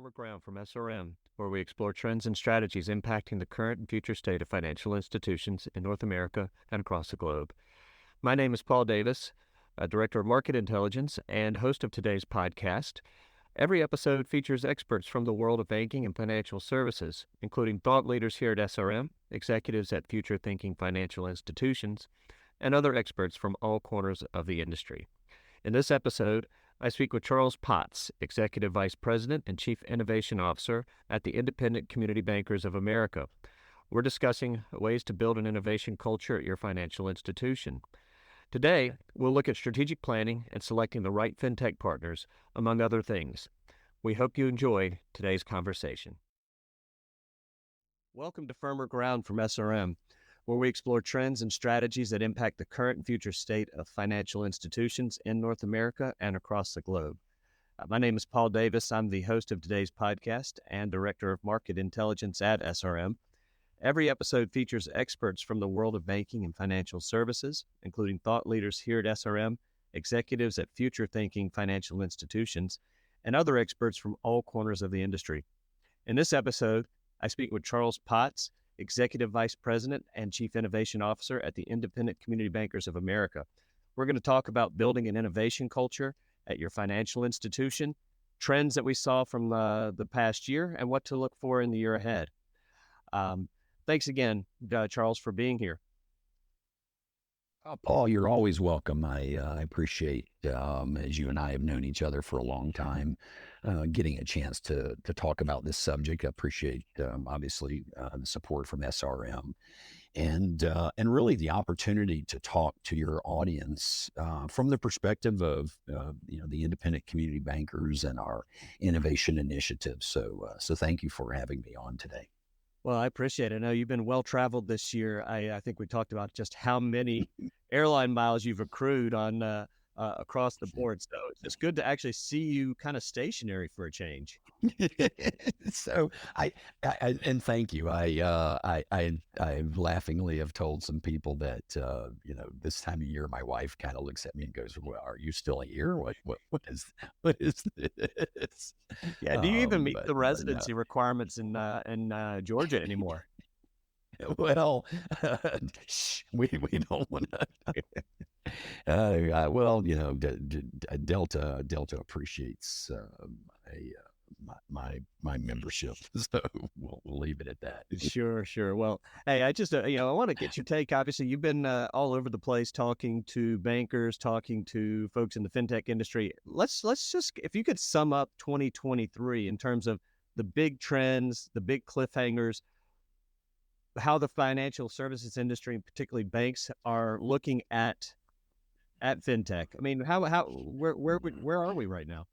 Firmer Ground from SRM, where we explore trends and strategies impacting the current and future state of financial institutions in North America and across the globe. My name is Paul Davis, Director of Market Intelligence and host of today's podcast. Every episode features experts from the world of banking and financial services, including thought leaders here at SRM, executives at future thinking financial institutions, and other experts from all corners of the industry. In this episode, I speak with Charles Potts, Executive Vice President and Chief Innovation Officer at the Independent Community Bankers of America. We're discussing ways to build an innovation culture at your financial institution. Today, we'll look at strategic planning and selecting the right fintech partners, among other things. We hope you enjoy today's conversation. Welcome to Firmer Ground from SRM, where we explore trends and strategies that impact the current and future state of financial institutions in North America and across the globe. My name is Paul Davis. I'm the host of today's podcast and Director of Market Intelligence at SRM. Every episode features experts from the world of banking and financial services, including thought leaders here at SRM, executives at future thinking financial institutions, and other experts from all corners of the industry. In this episode, I speak with Charles Potts, Executive Vice President and Chief Innovation Officer at the Independent Community Bankers of America. We're going to talk about building an innovation culture at your financial institution, trends that we saw from the past year, and what to look for in the year ahead. Thanks again, Charles, for being here. Paul, you're always welcome. I appreciate, as you and I have known each other for a long time, getting a chance to talk about this subject. I appreciate, obviously, the support from SRM and really the opportunity to talk to your audience from the perspective of the independent community bankers and our innovation initiatives. So thank you for having me on today. Well, I appreciate it. I know you've been well-traveled this year. I think we talked about just how many airline miles you've accrued on across the board. So it's good to actually see you kind of stationary for a change. So I and thank you. I laughingly have told some people that this time of year my wife kind of looks at me and goes, "Well, are you still here? What is this?" Yeah. Do you even meet the residency requirements in Georgia anymore? Well, we don't want to. Well, Delta appreciates my membership, so we'll leave it at that. Sure. Well, hey, I just I want to get your take. Obviously, you've been all over the place talking to bankers, talking to folks in the fintech industry. Let's just, if you could sum up 2023 in terms of the big trends, the big cliffhangers, how the financial services industry, and particularly banks, are looking at fintech. I mean, where are we right now?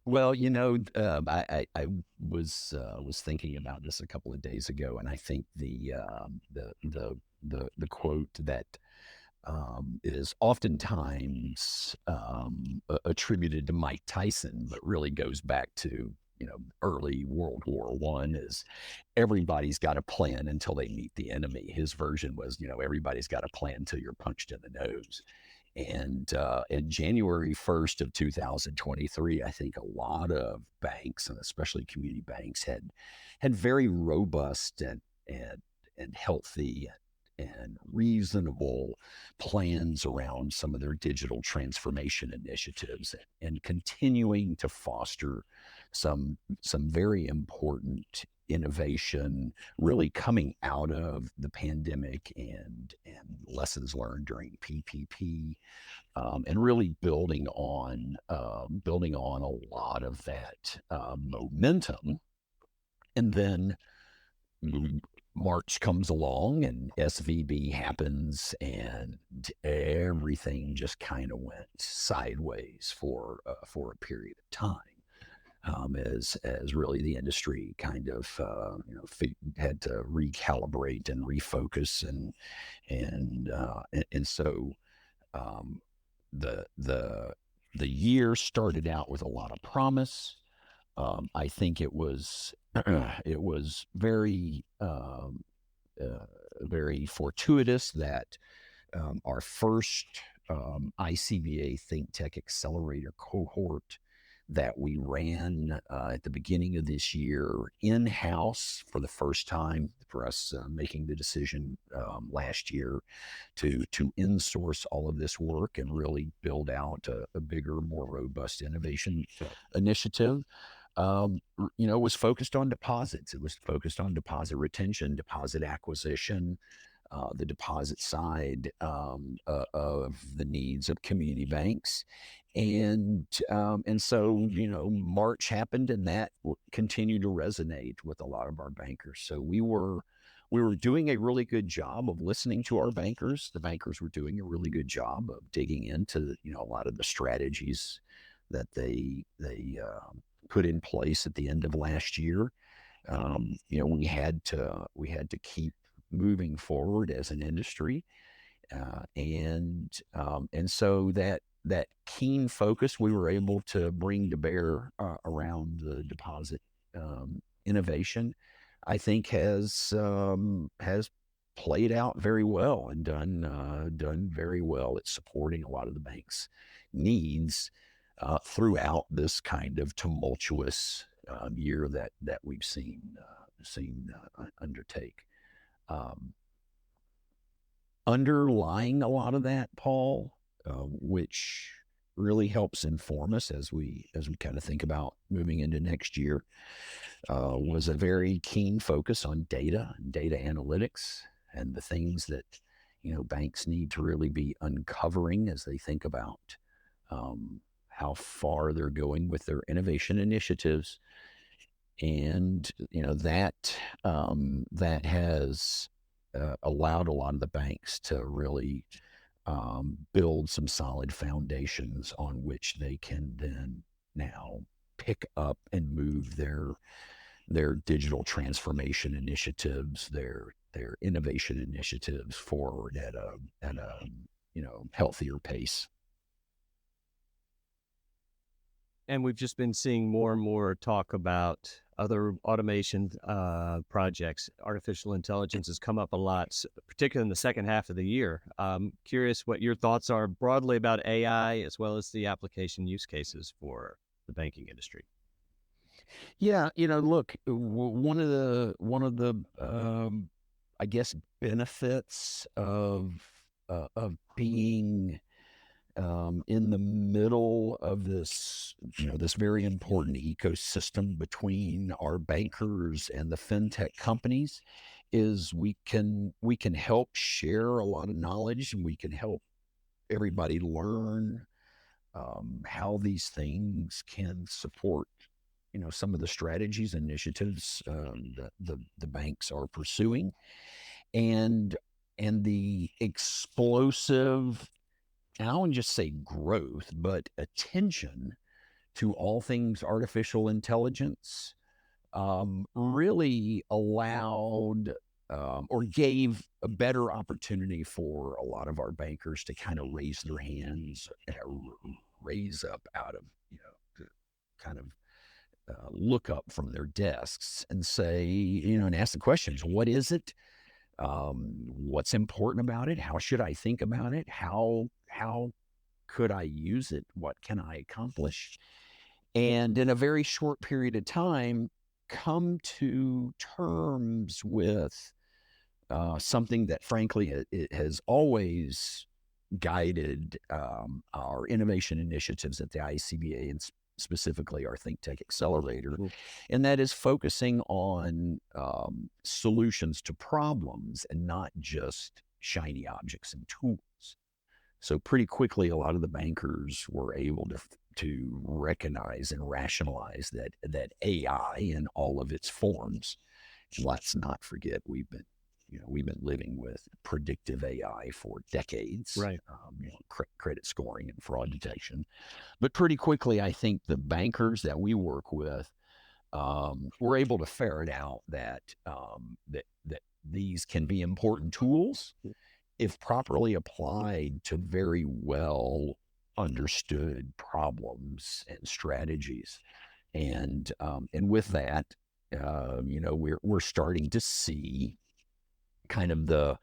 Well, I was thinking about this a couple of days ago, and I think the quote that is oftentimes attributed to Mike Tyson, but really goes back to early World War I, is everybody's got a plan until they meet the enemy. His version was, everybody's got a plan until you're punched in the nose. And in January 1st of 2023, I think a lot of banks, and especially community banks, had very robust and healthy and reasonable plans around some of their digital transformation initiatives, and continuing to foster some very important innovation really coming out of the pandemic and lessons learned during PPP, and really building on a lot of that momentum. And then March comes along and SVB happens, and everything just kind of went sideways for a period of time. As really the industry kind of had to recalibrate and refocus, and so the year started out with a lot of promise. I think it was very very fortuitous that our first ICBA ThinkTECH accelerator cohort that we ran at the beginning of this year in-house for the first time for us, making the decision last year to insource all of this work and really build out a bigger, more robust innovation initiative. Was focused on deposits. It was focused on deposit retention, deposit acquisition, the deposit side of the needs of community banks. And so, March happened, and that continued to resonate with a lot of our bankers. So we were doing a really good job of listening to our bankers. The bankers were doing a really good job of digging into, a lot of the strategies that they put in place at the end of last year. We had to keep moving forward as an industry, and so that keen focus we were able to bring to bear around the deposit innovation, I think has played out very well and done very well at supporting a lot of the bank's needs throughout this kind of tumultuous year that we've seen undertake. Um, Underlying a lot of that, Paul, which really helps inform us as we kind of think about moving into next year, was a very keen focus on data and data analytics and the things that banks need to really be uncovering as they think about how far they're going with their innovation initiatives. And that has allowed a lot of the banks to really build some solid foundations on which they can then now pick up and move their digital transformation initiatives, their innovation initiatives forward at a healthier pace. And we've just been seeing more and more talk about other automation projects. Artificial intelligence has come up a lot, particularly in the second half of the year. Curious what your thoughts are broadly about AI, as well as the application use cases for the banking industry. Yeah, look, one of the I guess benefits of being in the middle of this very important ecosystem between our bankers and the fintech companies is we can help share a lot of knowledge, and we can help everybody learn how these things can support some of the strategies and initiatives that the banks are pursuing, and the explosive, and I wouldn't just say growth, but attention to all things artificial intelligence really allowed or gave a better opportunity for a lot of our bankers to kind of raise their hands, raise up out of, to kind of look up from their desks and say, and ask the questions: what is it? What's important about it? How should I think about it? How could I use it? What can I accomplish? And in a very short period of time, come to terms with something that, frankly, it has always guided our innovation initiatives at the ICBA, and specifically our ThinkTECH accelerator. Mm-hmm. And that is focusing on solutions to problems and not just shiny objects and tools. So pretty quickly, a lot of the bankers were able to recognize and rationalize that AI in all of its forms. And let's not forget, we've been living with predictive AI for decades, Right. Credit scoring and fraud detection. But pretty quickly, I think the bankers that we work with were able to ferret out that these can be important tools if properly applied to very well understood problems and strategies. And with that, we're starting to see kind of the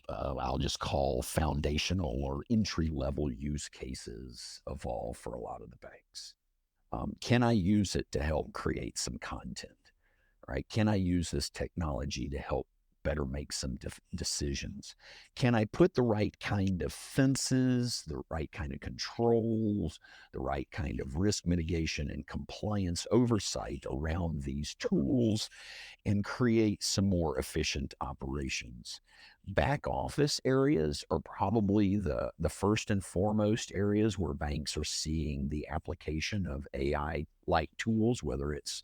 I'll just call foundational or entry level use cases evolve for a lot of the banks. Can I use it to help create some content? Right? Can I use this technology to help better make some decisions? Can I put the right kind of fences, the right kind of controls, the right kind of risk mitigation and compliance oversight around these tools and create some more efficient operations? Back office areas are probably the first and foremost areas where banks are seeing the application of AI like tools, whether it's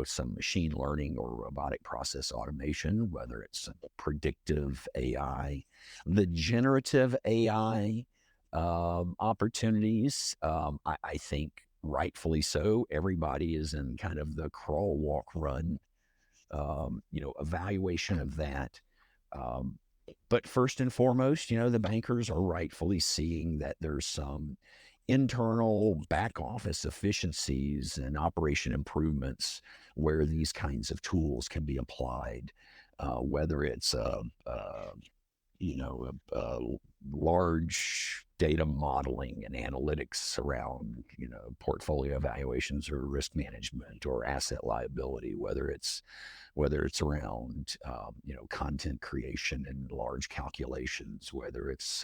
some machine learning or robotic process automation, whether it's predictive AI, the generative AI opportunities. I think rightfully so. Everybody is in kind of the crawl, walk, run, evaluation of that. Um, but first and foremost, the bankers are rightfully seeing that there's some internal back office efficiencies and operation improvements where these kinds of tools can be applied, whether it's large data modeling and analytics around portfolio evaluations or risk management or asset liability, whether it's around content creation and large calculations, whether it's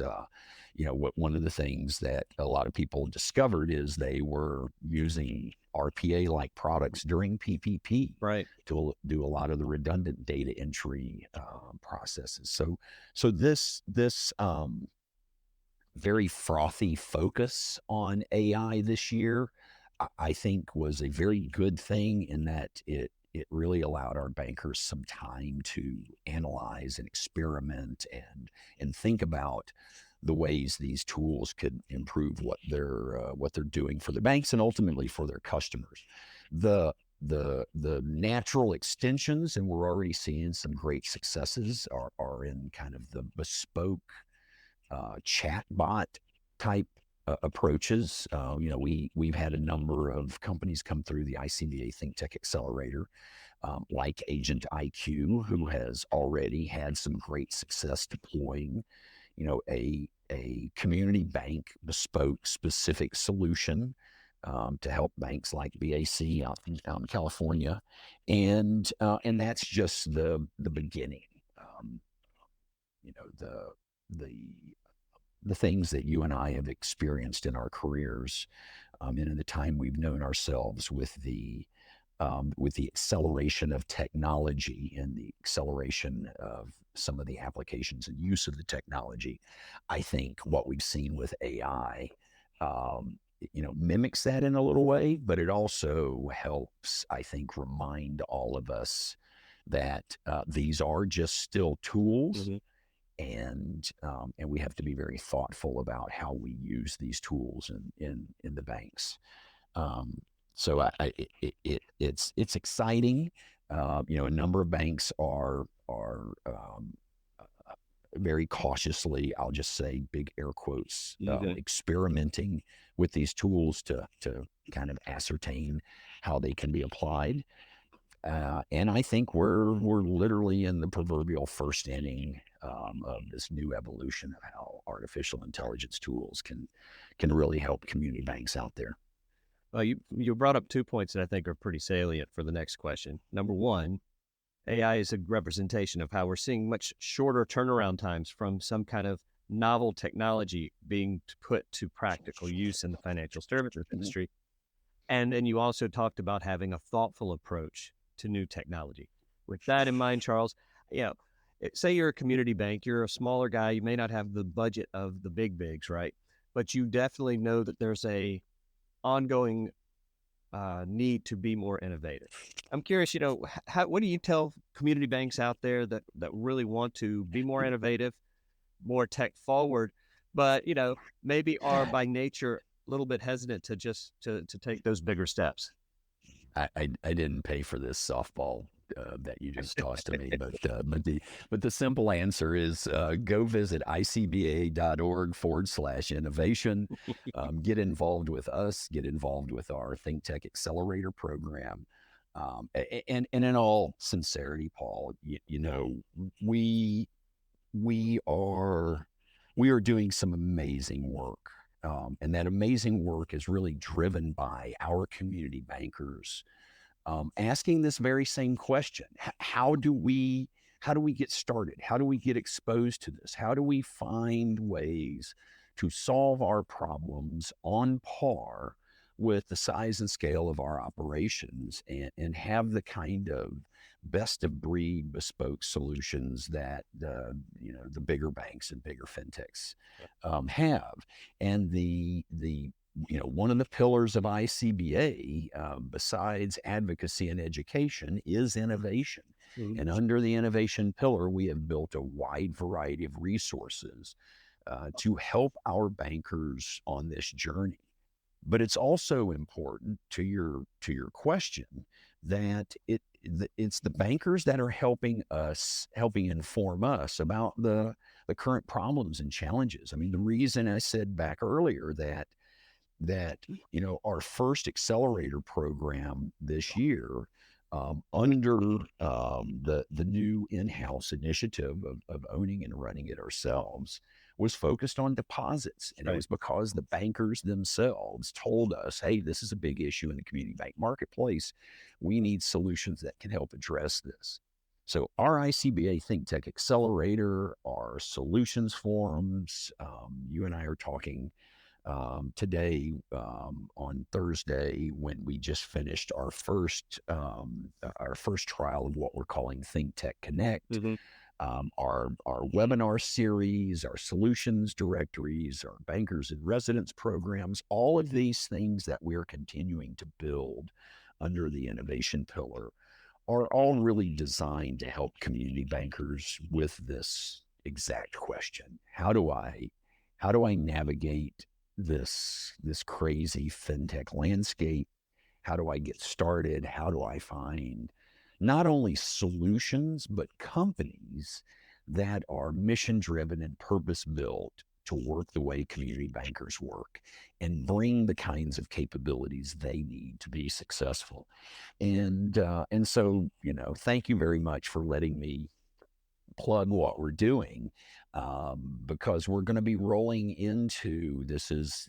one of the things that a lot of people discovered is they were using RPA like products during PPP Right. to do a lot of the redundant data entry processes. So this very frothy focus on AI this year, I think was a very good thing in that it really allowed our bankers some time to analyze and experiment and think about the ways these tools could improve what they're doing for the banks and ultimately for their customers. The natural extensions, and we're already seeing some great successes, are in kind of the bespoke chatbot type approaches. We've had a number of companies come through the ICBA ThinkTECH accelerator, like Agent IQ, who has already had some great success deploying, a community bank bespoke specific solution to help banks like BAC out in California, and that's just the beginning. The the things that you and I have experienced in our careers, and in the time we've known ourselves with the acceleration of technology and the acceleration of some of the applications and use of the technology, I think what we've seen with AI, mimics that in a little way, but it also helps, I think, remind all of us that these are just still tools, Mm-hmm. and we have to be very thoughtful about how we use these tools in the banks. So it's exciting. A number of banks are very cautiously, I'll just say big air quotes, Okay. experimenting with these tools to kind of ascertain how they can be applied. And I think we're literally in the proverbial first inning of this new evolution of how artificial intelligence tools can really help community banks out there. Well, you brought up 2 points that I think are pretty salient for the next question. Number one, AI is a representation of how we're seeing much shorter turnaround times from some kind of novel technology being put to practical use in the financial services industry. And then you also talked about having a thoughtful approach to new technology. With that in mind, Charles, say you're a community bank, you're a smaller guy, you may not have the budget of the big bigs, right? But you definitely know that there's a ongoing need to be more innovative. I'm curious, what do you tell community banks out there that really want to be more innovative, more tech forward, but maybe are by nature a little bit hesitant to just to take those bigger steps? I didn't pay for this softball that you just tossed to me, but the simple answer is go visit icba.org/innovation. Get involved with us. Get involved with our ThinkTECH accelerator program. And in all sincerity, Paul, we are doing some amazing work And that amazing work is really driven by our community bankers asking this very same question. How do we get started? How do we get exposed to this? How do we find ways to solve our problems on par with the size and scale of our operations and have the kind of best of breed bespoke solutions that the bigger banks and bigger fintechs have? And the one of the pillars of ICBA, besides advocacy and education, is innovation. Mhm. And under the innovation pillar, we have built a wide variety of resources to help our bankers on this journey. But it's also important to your question that it's the bankers that are helping inform us about the current problems and challenges. I mean, the reason I said back earlier that our first accelerator program this year under the new in-house initiative of owning and running it ourselves was focused on deposits. And it Right. was because the bankers themselves told us, hey, this is a big issue in the community bank marketplace. We need solutions that can help address this. So our ICBA ThinkTECH Accelerator, our solutions forums, you and I are talking today on Thursday when we just finished our first trial of what we're calling ThinkTech Connect. Hmm. Our webinar series, our solutions directories, our bankers and residents programs, all of these things that we're continuing to build under the innovation pillar are all really designed to help community bankers with this exact question. How do I navigate this crazy fintech landscape? How do I get started? How do I find not only solutions but companies that are mission driven and purpose built to work the way community bankers work and bring the kinds of capabilities they need to be successful? And so, thank you very much for letting me plug what we're doing, because we're going to be rolling into this is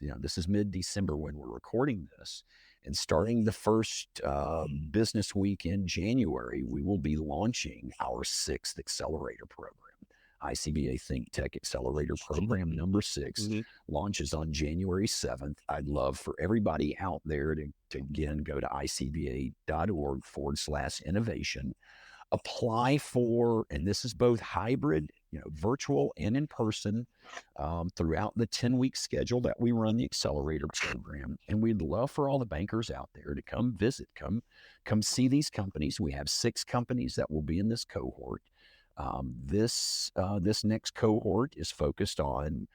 mid-December when we're recording this, and starting the first business week in January, we will be launching our sixth accelerator program. ICBA ThinkTech Accelerator Program number 6 Hmm. launches on January 7th. I'd love for everybody out there to again go to icba.org/innovation, apply for, and this is both hybrid, virtual and in person, throughout the 10-week schedule that we run the accelerator program. And we'd love for all the bankers out there to come visit, come see these companies. We have 6 companies that will be in this cohort. This next cohort is focused on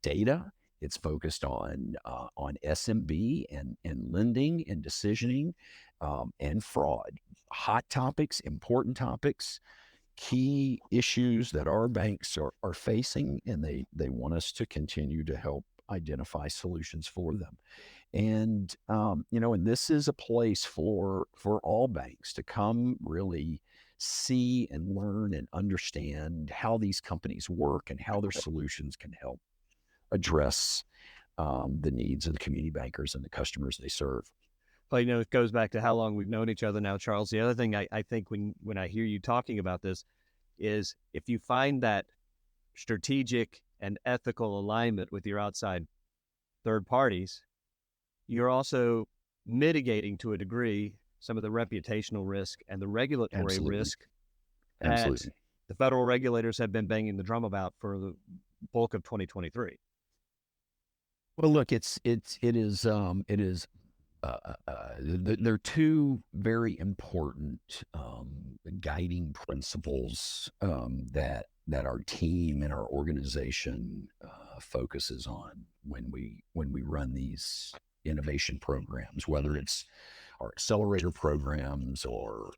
data. It's focused on SMB and lending and decisioning, and fraud. Hot topics, important topics, key issues that our banks are facing, and they want us to continue to help identify solutions for them. And this is a place for all banks to come really see and learn and understand how these companies work and how their solutions can help address the needs of the community bankers and the customers they serve. Well, it goes back to how long we've known each other now, Charles. The other thing I think when I hear you talking about this is if you find that strategic and ethical alignment with your outside third parties, you're also mitigating to a degree some of the reputational risk and the regulatory Absolutely. risk that Absolutely. the federal regulators have been banging the drum about for the bulk of 2023. Well, look, it is there are two very important guiding principles that our team and our organization focuses on when we run these innovation programs, whether it's our accelerator programs or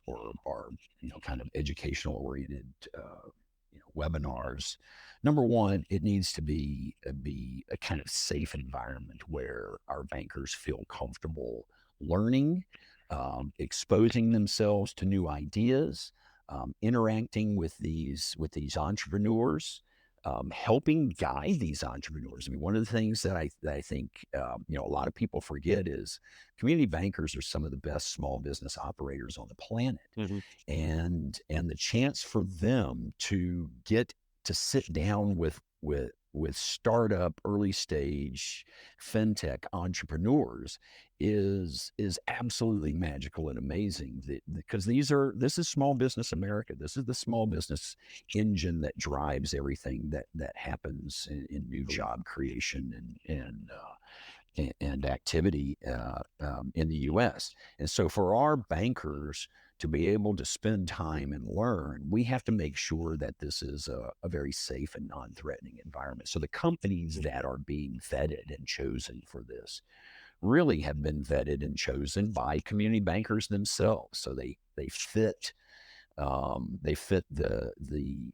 our kind of educational oriented webinars. Number one, it needs to be a kind of safe environment where our bankers feel comfortable learning, exposing themselves to new ideas, interacting with these entrepreneurs, helping guide these entrepreneurs. I mean, one of the things that I think a lot of people forget is community bankers are some of the best small business operators on the planet, Hmm. and the chance for them to get to sit down with startup early stage fintech entrepreneurs is absolutely magical and amazing, because this is small business America. This is the small business engine that drives everything that happens in new job creation and activity in the U.S. And so for our bankers to be able to spend time and learn, we have to make sure that this is a very safe and non-threatening environment. So the companies that are being vetted and chosen for this really have been vetted and chosen by community bankers themselves. So they fit the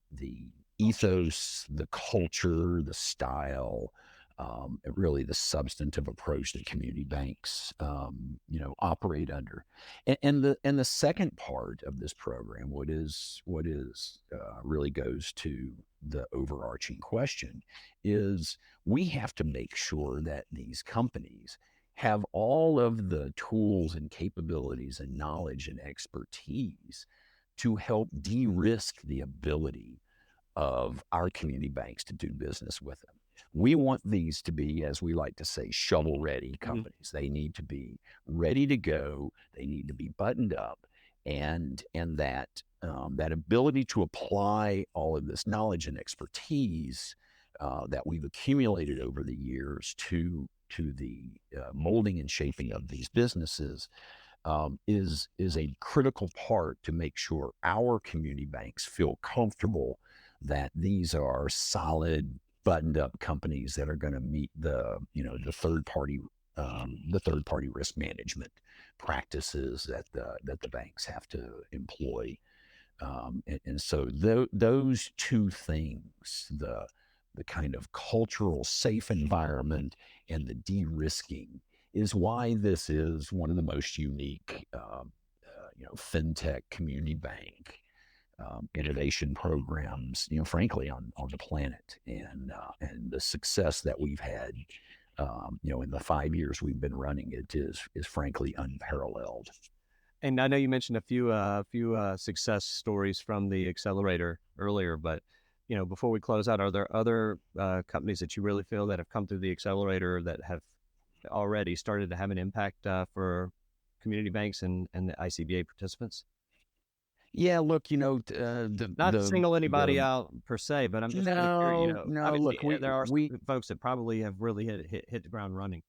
ethos, the culture, the style, and really the substantive approach that community banks, operate under. And the second part of this program, what is really goes to the overarching question, is we have to make sure that these companies have all of the tools and capabilities and knowledge and expertise to help de-risk the ability of our community banks to do business with them. We want these to be, as we like to say, shovel ready Hmm. companies. They need to be ready to go. They need to be buttoned up, and that ability to apply all of this knowledge and expertise that we've accumulated over the years to the molding and shaping of these businesses is a critical part to make sure our community banks feel comfortable that these are solid, buttoned up companies that are going to meet the third party risk management practices that the banks have to employ. And so those two things, the kind of cultural safe environment and the de-risking, is why this is one of the most unique, fintech community bank innovation programs, frankly, on the planet, and the success that we've had, in the 5 years we've been running it is frankly unparalleled. And I know you mentioned a few success stories from the accelerator earlier, but before we close out, are there other companies that you really feel that have come through the accelerator that have already started to have an impact for community banks and the ICBA participants? Yeah, look, Not to single anybody the out per se, but I'm just kind of curious. no, Obviously look, there are we some folks that probably have really hit the ground running.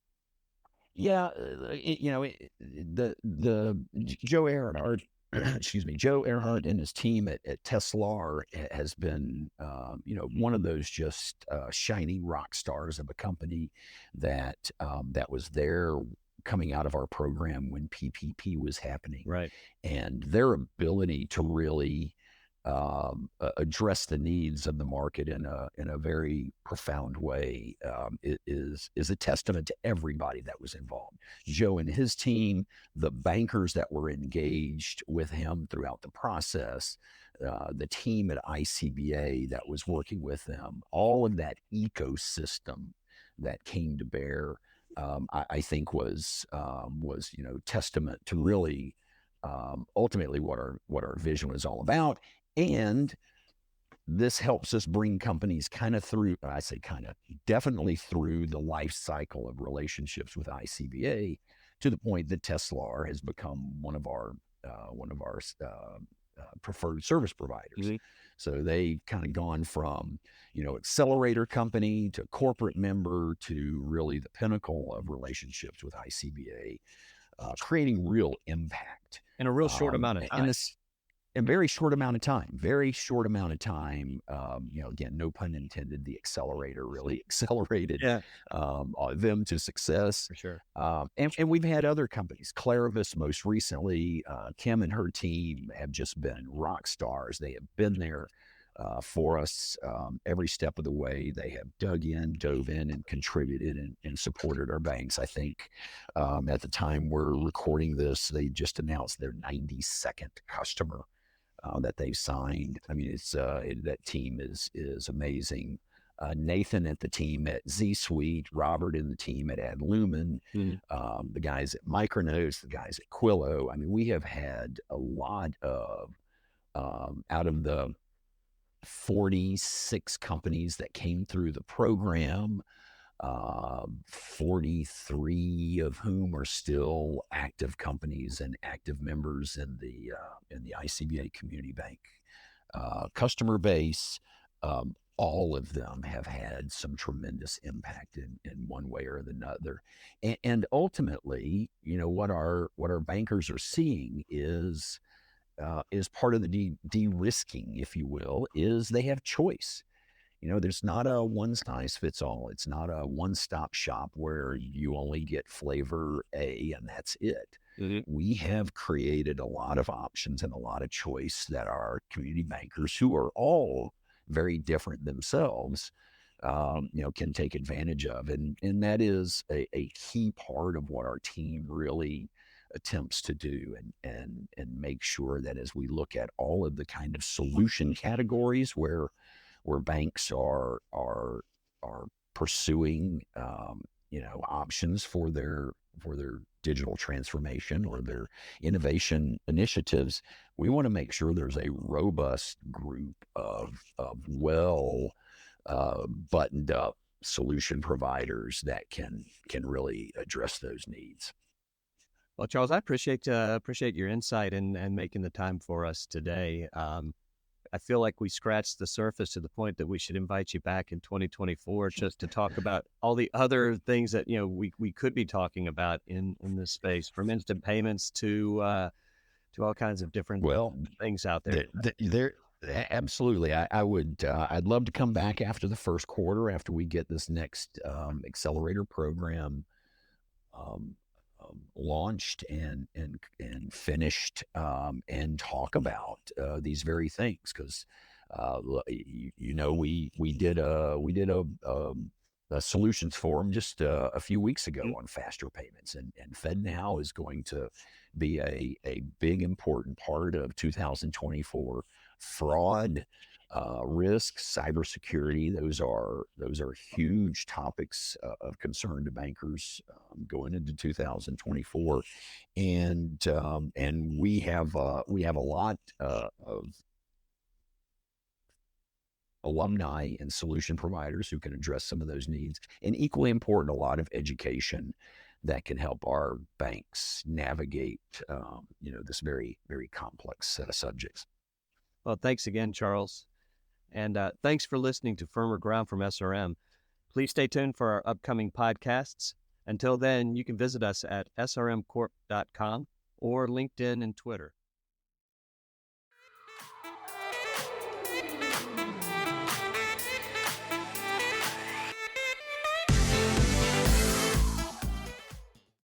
yeah, the Joe Earhart, excuse me, Joe Earhart and his team at Tesla has been, one of those just shining rock stars of a company that was there coming out of our program when PPP was happening, Right. and their ability to really address the needs of the market in a very profound way, is a testament to everybody that was involved. Joe and his team, the bankers that were engaged with him throughout the process, the team at ICBA that was working with them, all of that ecosystem that came to bear, I think was testament to really, ultimately what our vision was all about. And this helps us bring companies kind of through, I say kind of, definitely through the life cycle of relationships with ICBA, to the point that Tesla has become one of our preferred service providers. Hmm. So they've kind of gone from, accelerator company to corporate member to really the pinnacle of relationships with ICBA, creating real impact. In a real short amount of And time. this a very short amount of time, very short amount of time. Again, no pun intended, the accelerator really accelerated Yeah, them to success. for sure. And we've had other companies, Clarivis most recently. Kim and her team have just been rock stars. They have been there for us every step of the way. They have dove in, and contributed and supported our banks. I think at the time we're recording this, they just announced their 92nd customer that they've signed. I mean, that team is amazing. Nathan at the team at Z Suite, Robert in the team at AdLumen, Mhm. the guys at Micronotes, the guys at Quillo. I mean, we have had a lot of, out of the 46 companies that came through the program, 43 of whom are still active companies and active members in the ICBA Community Bank customer base. All of them have had some tremendous impact in one way or another, and ultimately, you know, what our bankers are seeing is part of the de-risking, if you will, is they have choice. You know, there's not a one size fits all. It's not a one stop shop where you only get flavor A and that's it. Mhm. We have created a lot of options and a lot of choice that our community bankers, who are all very different themselves, you know, can take advantage of. And that is a key part of what our team really attempts to do, and make sure that as we look at all of the kind of solution categories where banks are pursuing, you know, options for their digital transformation or their innovation initiatives, we want to make sure there's a robust group of well buttoned up solution providers that can really address those needs. Well, Charles, I appreciate your insight and making the time for us today. I feel like we scratched the surface to the point that we should invite you back in 2024 just to talk about all the other things that, you know, we could be talking about in this space, from instant payments to all kinds of different Well, things out there. there absolutely. I would. I'd love to come back after the first quarter, after we get this next accelerator program um, launched and finished, and talk about these very things, because you know, we did a solutions forum just a few weeks ago Mhm. on faster payments, and FedNow is going to be a big important part of 2024. Fraud, risk, cybersecurity, those are huge topics of concern to bankers going into 2024, and we have a lot of alumni and solution providers who can address some of those needs, and equally important, a lot of education that can help our banks navigate, you know, this very complex set of subjects. Well, thanks again, Charles. And thanks for listening to Firmer Ground from SRM. Please stay tuned for our upcoming podcasts. Until then, you can visit us at srmcorp.com or LinkedIn and Twitter.